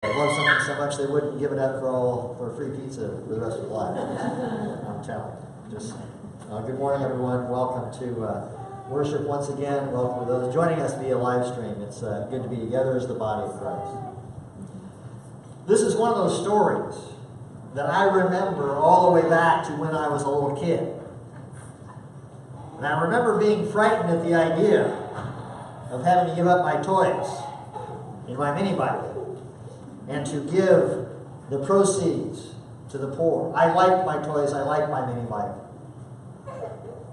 They love something so much they wouldn't give it up for free pizza for the rest of their life. I'm telling you. Just good morning, everyone. Welcome to worship once again. Welcome to those joining us via live stream. It's good to be together as the body of Christ. This is one of those stories that I remember all the way back to when I was a little kid. And I remember being frightened at the idea of having to give up my toys in my mini bike and to give the proceeds to the poor. I liked my toys. I liked my mini bike.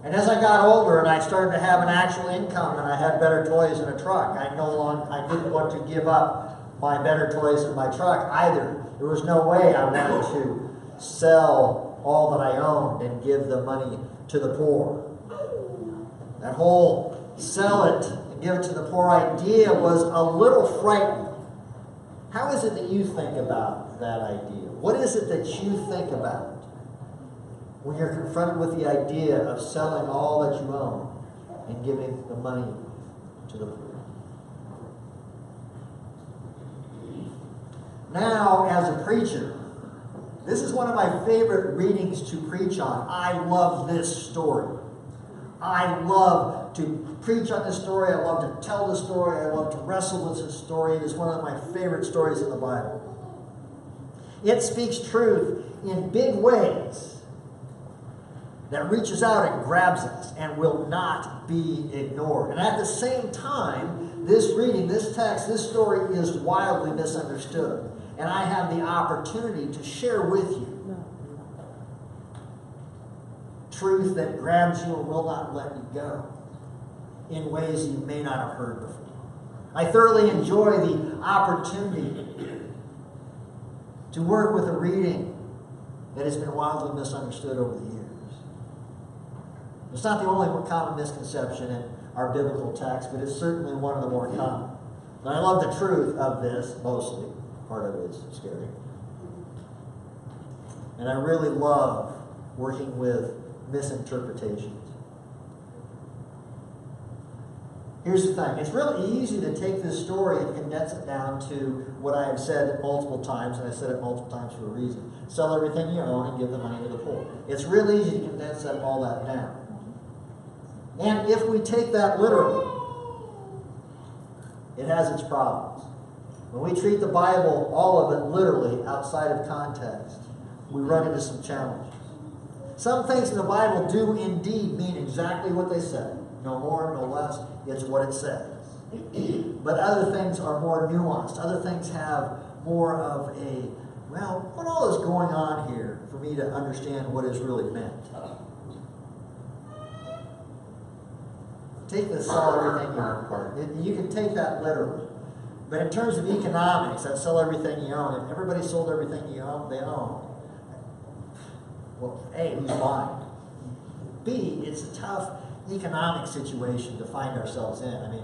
And as I got older and I started to have an actual income and I had better toys and a truck, I didn't want to give up my better toys and my truck either. There was no way I wanted to sell all that I owned and give the money to the poor. That whole sell it and give it to the poor idea was a little frightening. How is it that you think about that idea? What is it that you think about when you're confronted with the idea of selling all that you own and giving the money to the poor? Now, as a preacher, this is one of my favorite readings to preach on. I love this story. I love to preach on this story. I love to tell this story. I love to wrestle with this story. It is one of my favorite stories in the Bible. It speaks truth in big ways that reaches out and grabs us and will not be ignored. And at the same time, this reading, this text, this story is wildly misunderstood. And I have the opportunity to share with you truth that grabs you and will not let you go in ways you may not have heard before. I thoroughly enjoy the opportunity to work with a reading that has been wildly misunderstood over the years. It's not the only common misconception in our biblical text, but it's certainly one of the more common. And I love the truth of this, mostly. Part of it is scary. And I really love working with misinterpretations. Here's the thing. It's really easy to take this story and condense it down to what I have said multiple times, and I said it multiple times for a reason. Sell everything you own and give the money to the poor. It's really easy to condense all that down. And if we take that literally, it has its problems. When we treat the Bible, all of it, literally, outside of context, we run into some challenges. Some things in the Bible do indeed mean exactly what they say. No more, no less. It's what it says. But other things are more nuanced. Other things have more of a, well, what all is going on here for me to understand what is really meant? Take the sell everything you own part. You can take that literally. But in terms of economics, that sell everything you own, if everybody sold everything they own, well, A, who's buying? B, it's a tough economic situation to find ourselves in. I mean,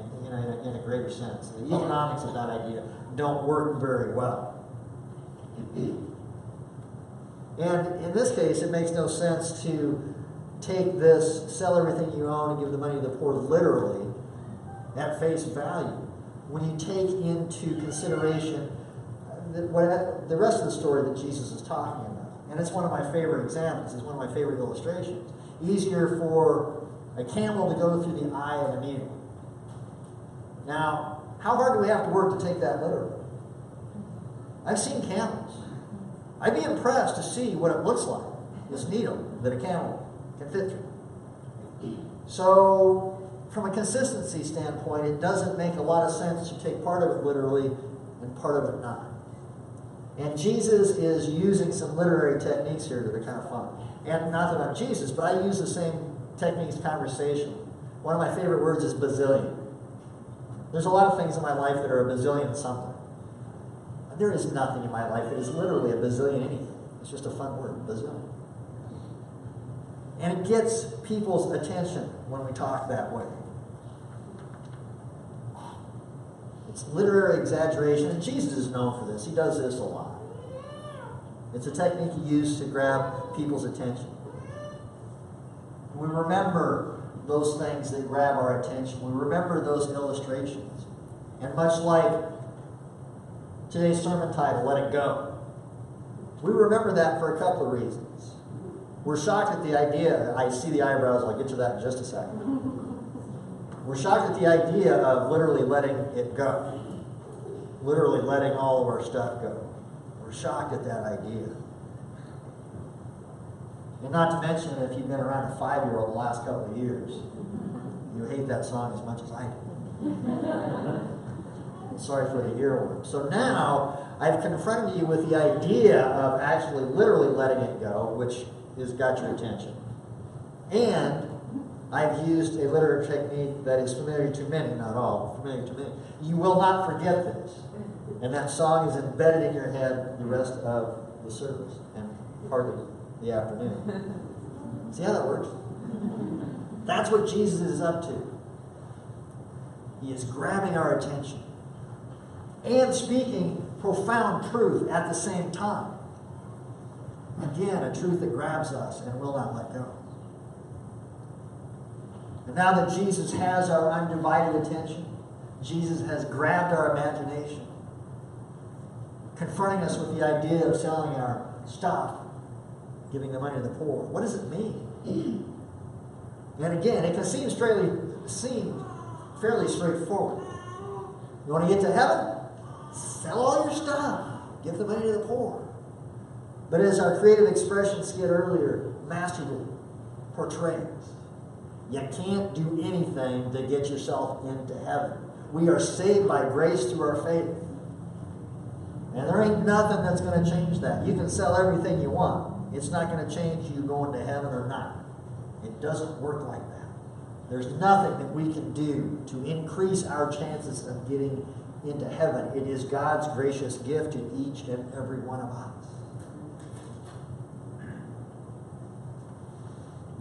in a greater sense. The economics of that idea don't work very well. And in this case, it makes no sense to take this, sell everything you own and give the money to the poor literally at face value when you take into consideration the rest of the story that Jesus is talking about. And it's one of my favorite examples. It's one of my favorite illustrations. Easier for a camel to go through the eye of a needle. Now, how hard do we have to work to take that literally? I've seen camels. I'd be impressed to see what it looks like, this needle that a camel can fit through. So, from a consistency standpoint, it doesn't make a lot of sense to take part of it literally and part of it not. And Jesus is using some literary techniques here that are kind of fun. And not that I'm Jesus, but I use the same techniques conversationally. One of my favorite words is bazillion. There's a lot of things in my life that are a bazillion something. There is nothing in my life that is literally a bazillion anything. It's just a fun word, bazillion. And it gets people's attention when we talk that way. It's literary exaggeration, and Jesus is known for this. He does this a lot. It's a technique he used to grab people's attention. We remember those things that grab our attention. We remember those illustrations. And much like Today's sermon title, Let It Go. We remember that for a couple of reasons. We're shocked at the idea, I see the eyebrows, I'll get to that in just a second. We're shocked at the idea of literally letting it go. Literally letting all of our stuff go. We're shocked at that idea. And not to mention, if you've been around a 5-year-old the last couple of years, you hate that song as much as I do. Sorry for the earworm. So now, I've confronted you with the idea of actually literally letting it go, which has got your attention. And I've used a literary technique that is familiar to many, not all, familiar to many. You will not forget this. And that song is embedded in your head the rest of the service and part of the afternoon. See how that works? That's what Jesus is up to. He is grabbing our attention and speaking profound truth at the same time. Again, a truth that grabs us and will not let go. And now that Jesus has our undivided attention, Jesus has grabbed our imagination, confronting us with the idea of selling our stuff, giving the money to the poor. What does it mean? And again, it can seem fairly straightforward. You want to get to heaven? Sell all your stuff. Give the money to the poor. But as our creative expression skit earlier masterfully portrays, you can't do anything to get yourself into heaven. We are saved by grace through our faith. And there ain't nothing that's going to change that. You can sell everything you want. It's not going to change you going to heaven or not. It doesn't work like that. There's nothing that we can do to increase our chances of getting into heaven. It is God's gracious gift to each and every one of us.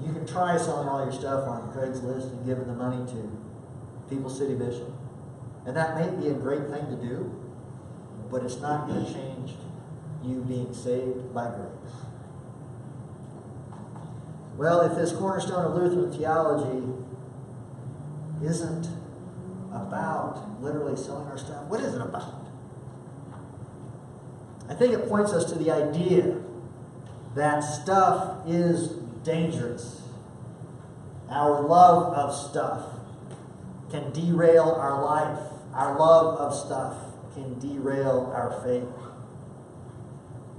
You can try selling all your stuff on Craigslist and giving the money to People's City Mission. And that may be a great thing to do, but it's not going to change you being saved by grace. Well, if this cornerstone of Lutheran theology isn't about literally selling our stuff, what is it about? I think it points us to the idea that stuff is dangerous. Our love of stuff can derail our life. Our love of stuff can derail our faith.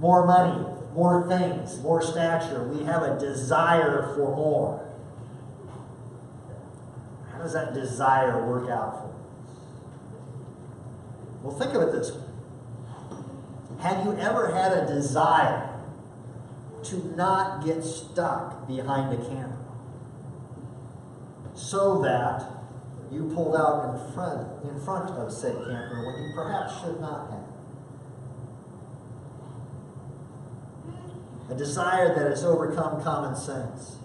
More money, more things, more stature. We have a desire for more. How does that desire work out for us? Well, think of it this way. Have you ever had a desire to not get stuck behind a camera so that you pulled out in front of said camper when you perhaps should not have? A desire that has overcome common sense.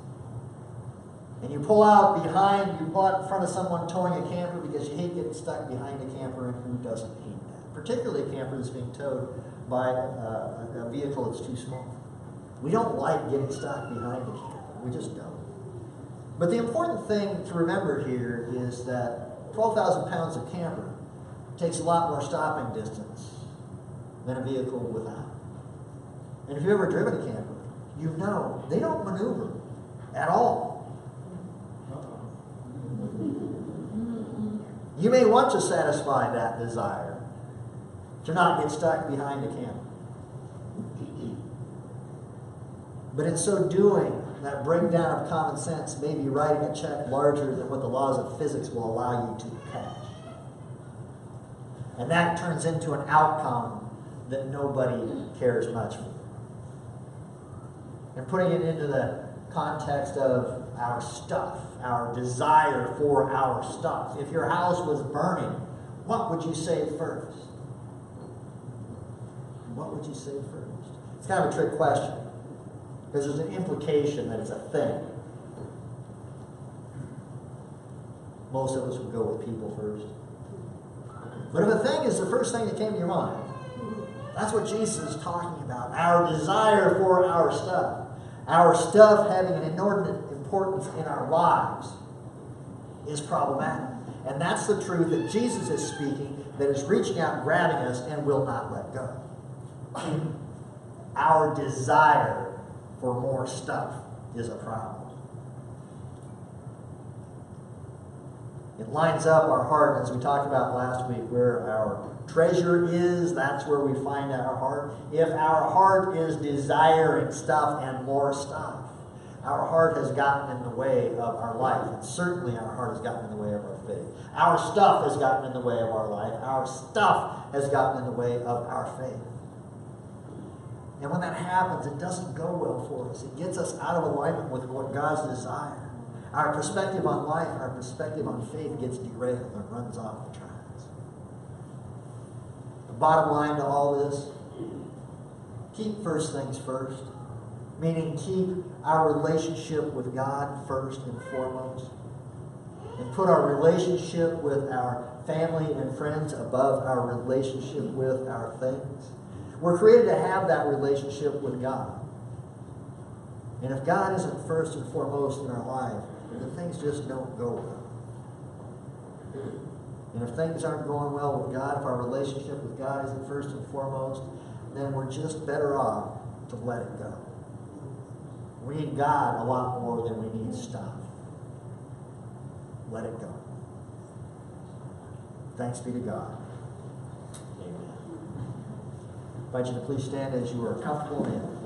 And you pull out in front of someone towing a camper because you hate getting stuck behind a camper, and who doesn't hate that? Particularly a camper that's being towed by a vehicle that's too small. We don't like getting stuck behind a camper. We just don't. But the important thing to remember here is that 12,000 pounds of camper takes a lot more stopping distance than a vehicle without. And if you've ever driven a camper, you know they don't maneuver at all. You may want to satisfy that desire to not get stuck behind a camper. But in so doing, that breakdown of common sense may be writing a check larger than what the laws of physics will allow you to cash. And that turns into an outcome that nobody cares much for. And putting it into the context of our stuff, our desire for our stuff. If your house was burning, what would you save first? What would you save first? It's kind of a trick question, because there's an implication that it's a thing. Most of us would go with people first. But if a thing is the first thing that came to your mind, that's what Jesus is talking about. Our desire for our stuff. Our stuff having an inordinate importance in our lives is problematic. And that's the truth that Jesus is speaking, that is reaching out, grabbing us, and will not let go. Our desire for more stuff is a problem. It lines up our heart, as we talked about last week, where our treasure is, that's where we find our heart. If our heart is desiring stuff and more stuff, our heart has gotten in the way of our life. And certainly our heart has gotten in the way of our faith. Our stuff has gotten in the way of our life. Our stuff has gotten in the way of our faith. And when that happens, it doesn't go well for us. It gets us out of alignment with what God's desire. Our perspective on life, our perspective on faith gets derailed and runs off the tracks. The bottom line to all this, keep first things first. Meaning keep our relationship with God first and foremost. And put our relationship with our family and friends above our relationship with our things. We're created to have that relationship with God. And if God isn't first and foremost in our life, then things just don't go well. And if things aren't going well with God, if our relationship with God isn't first and foremost, then we're just better off to let it go. We need God a lot more than we need stuff. Let it go. Thanks be to God. Amen. I invite you to please stand as you are comfortable in.